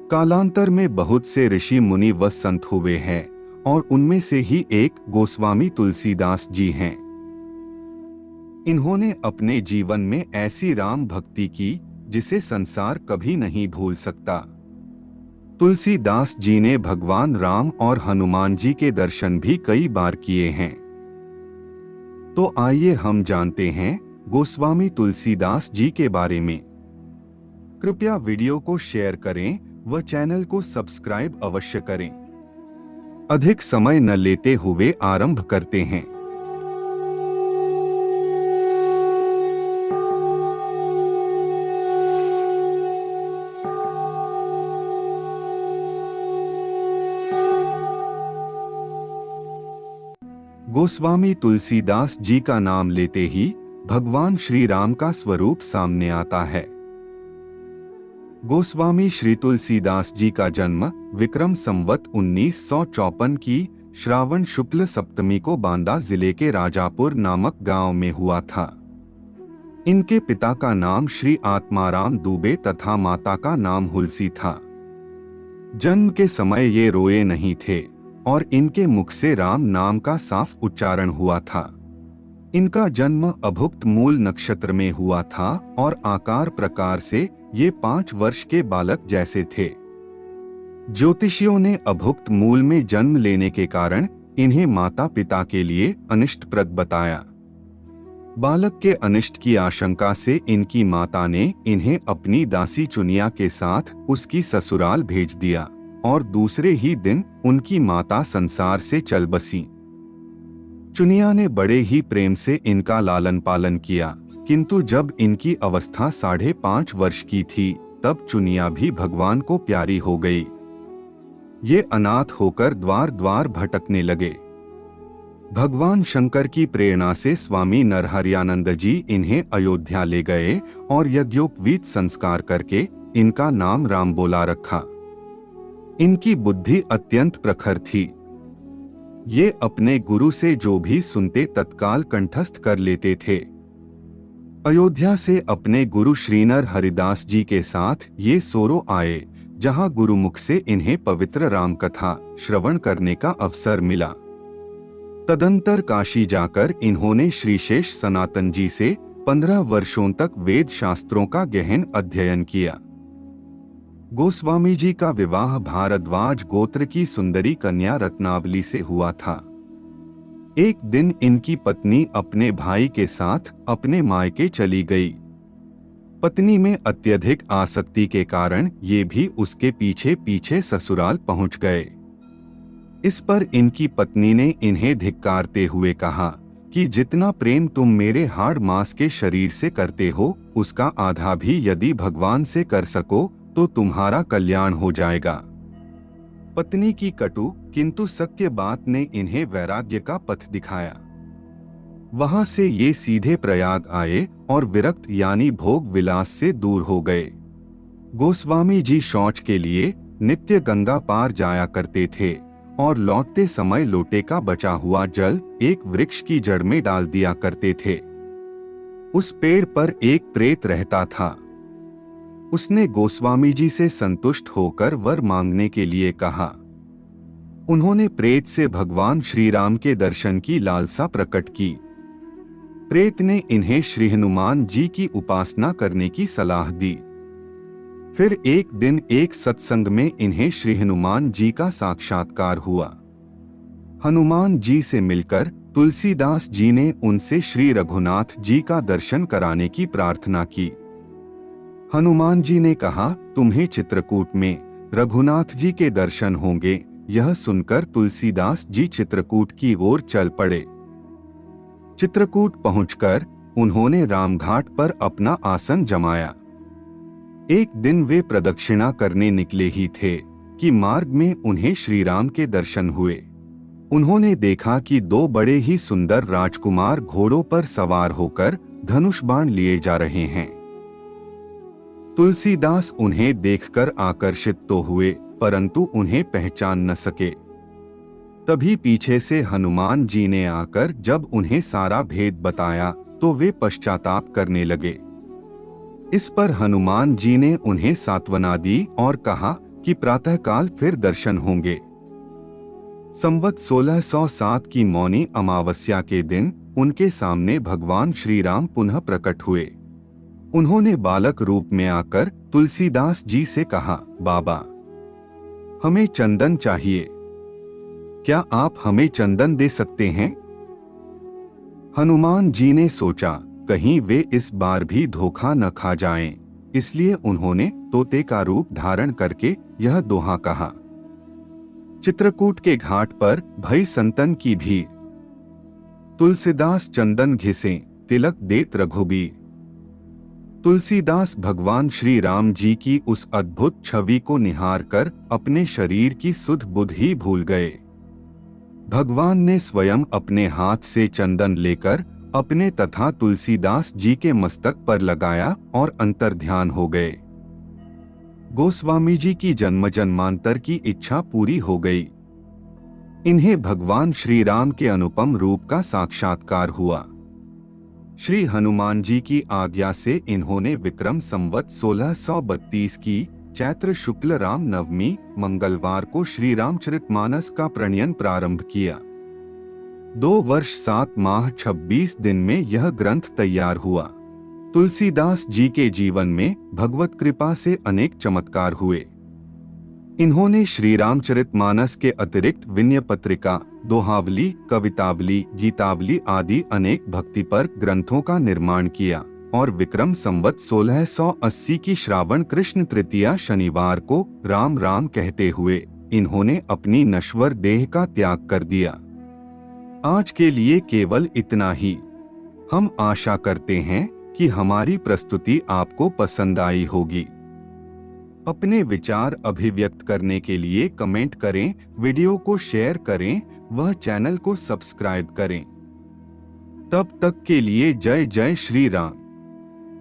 कालांतर में बहुत से ऋषि मुनि व संत हुए हैं और उनमें से ही एक गोस्वामी तुलसीदास जी हैं। इन्होंने अपने जीवन में ऐसी राम भक्ति की जिसे संसार कभी नहीं भूल सकता। तुलसीदास जी ने भगवान राम और हनुमान जी के दर्शन भी कई बार किए हैं। तो आइए हम जानते हैं गोस्वामी तुलसीदास जी के बारे में। कृपया वीडियो को शेयर करें व चैनल को सब्सक्राइब अवश्य करें। अधिक समय न लेते हुए आरंभ करते हैं। गोस्वामी तुलसीदास जी का नाम लेते ही भगवान श्री राम का स्वरूप सामने आता है। गोस्वामी श्री तुलसीदास जी का जन्म विक्रम संवत 1954 की श्रावण शुक्ल सप्तमी को बांदा जिले के राजापुर नामक गांव में हुआ था। इनके पिता का नाम श्री आत्माराम दुबे तथा माता का नाम हुलसी था। जन्म के समय ये रोए नहीं थे और इनके मुख से राम नाम का साफ उच्चारण हुआ था। इनका जन्म अभुक्त मूल नक्षत्र में हुआ था और आकार प्रकार से ये 5 वर्ष के बालक जैसे थे। ज्योतिषियों ने अभुक्त मूल में जन्म लेने के कारण इन्हें माता पिता के लिए अनिष्टप्रद बताया। बालक के अनिष्ट की आशंका से इनकी माता ने इन्हें अपनी दासी चुनिया के साथ उसकी ससुराल भेज दिया और दूसरे ही दिन उनकी माता संसार से चल बसी। चुनिया ने बड़े ही प्रेम से इनका लालन पालन किया, किंतु जब इनकी अवस्था 5.5 वर्ष की थी तब चुनिया भी भगवान को प्यारी हो गई। ये अनाथ होकर द्वार द्वार भटकने लगे। भगवान शंकर की प्रेरणा से स्वामी नरहरियानंद जी इन्हें अयोध्या ले गए और यज्ञोपवीत संस्कार करके इनका नाम राम बोला रखा। इनकी बुद्धि अत्यंत प्रखर थी। ये अपने गुरु से जो भी सुनते तत्काल कंठस्थ कर लेते थे। अयोध्या से अपने गुरु श्रीनर हरिदास जी के साथ ये सोरो आए, जहां गुरुमुख से इन्हें पवित्र राम कथा श्रवण करने का अवसर मिला। तदंतर काशी जाकर इन्होंने श्रीशेष सनातन जी से 15 वर्षों तक वेद शास्त्रों का गहन अध्ययन किया। गोस्वामी जी का विवाह भारद्वाज गोत्र की सुंदरी कन्या रत्नावली से हुआ था। एक दिन इनकी पत्नी अपने भाई के साथ अपने मायके चली गई। पत्नी में अत्यधिक आसक्ति के कारण ये भी उसके पीछे पीछे ससुराल पहुंच गए। इस पर इनकी पत्नी ने इन्हें धिक्कारते हुए कहा कि जितना प्रेम तुम मेरे हाड़ मांस के शरीर से करते हो, उसका आधा भी यदि भगवान से कर सको तो तुम्हारा कल्याण हो जाएगा। पत्नी की कटु किंतु सत्य बात ने इन्हें वैराग्य का पथ दिखाया। वहां से ये सीधे प्रयाग आए और विरक्त यानी भोग विलास से दूर हो गए। गोस्वामी जी शौच के लिए नित्य गंगा पार जाया करते थे और लौटते समय लोटे का बचा हुआ जल एक वृक्ष की जड़ में डाल दिया करते थे। उस पेड़ पर एक प्रेत रहता था। उसने गोस्वामी जी से संतुष्ट होकर वर मांगने के लिए कहा। उन्होंने प्रेत से भगवान श्री राम के दर्शन की लालसा प्रकट की। प्रेत ने इन्हें श्री हनुमान जी की उपासना करने की सलाह दी। फिर एक दिन एक सत्संग में इन्हें श्री हनुमान जी का साक्षात्कार हुआ। हनुमान जी से मिलकर तुलसीदास जी ने उनसे श्री रघुनाथ जी का दर्शन कराने की प्रार्थना की। हनुमान जी ने कहा, तुम्हें चित्रकूट में रघुनाथ जी के दर्शन होंगे। यह सुनकर तुलसीदास जी चित्रकूट की ओर चल पड़े। चित्रकूट पहुंचकर उन्होंने रामघाट पर अपना आसन जमाया। एक दिन वे प्रदक्षिणा करने निकले ही थे कि मार्ग में उन्हें श्री राम के दर्शन हुए। उन्होंने देखा कि 2 बड़े ही सुंदर राजकुमार घोड़ों पर सवार होकर धनुष बाण लिए जा रहे हैं। तुलसीदास उन्हें देखकर आकर्षित तो हुए, परंतु उन्हें पहचान न सके। तभी पीछे से हनुमान जी ने आकर जब उन्हें सारा भेद बताया तो वे पश्चाताप करने लगे। इस पर हनुमान जी ने उन्हें सांत्वना दी और कहा कि प्रातःकाल फिर दर्शन होंगे। संवत 1607 की मौनी अमावस्या के दिन उनके सामने भगवान श्री राम पुनः प्रकट हुए। उन्होंने बालक रूप में आकर तुलसीदास जी से कहा, बाबा, हमें चंदन चाहिए, क्या आप हमें चंदन दे सकते हैं? हनुमान जी ने सोचा कहीं वे इस बार भी धोखा न खा जाएं, इसलिए उन्होंने तोते का रूप धारण करके यह दोहा कहा। चित्रकूट के घाट पर भई संतन की भीड़, तुलसीदास चंदन घिसें, तिलक देत रघुबीर। तुलसीदास भगवान श्री राम जी की उस अद्भुत छवि को निहार कर अपने शरीर की सुध बुध ही भूल गए। भगवान ने स्वयं अपने हाथ से चंदन लेकर अपने तथा तुलसीदास जी के मस्तक पर लगाया और अंतर्ध्यान हो गए। गोस्वामी जी की जन्म जन्मांतर की इच्छा पूरी हो गई। इन्हें भगवान श्री राम के अनुपम रूप का साक्षात्कार हुआ। श्री हनुमान जी की आज्ञा से इन्होंने विक्रम संवत 1632 की चैत्र शुक्ल राम नवमी मंगलवार को श्री रामचरितमानस का प्रणयन प्रारंभ किया। 2 वर्ष 7 माह 26 दिन में यह ग्रंथ तैयार हुआ। तुलसीदास जी के जीवन में भगवत कृपा से अनेक चमत्कार हुए। इन्होंने श्री रामचरितमानस के अतिरिक्त विनय पत्रिका, दोहावली, कवितावली, गीतावली आदि अनेक भक्तिपर ग्रंथों का निर्माण किया और विक्रम संवत 1680 की श्रावण कृष्ण तृतीया शनिवार को राम राम कहते हुए इन्होंने अपनी नश्वर देह का त्याग कर दिया। आज के लिए केवल इतना ही। हम आशा करते हैं कि हमारी प्रस्तुति आपको पसंद आई होगी। अपने विचार अभिव्यक्त करने के लिए कमेंट करें, वीडियो को शेयर करें, वह चैनल को सब्सक्राइब करें। तब तक के लिए जय जय श्री राम।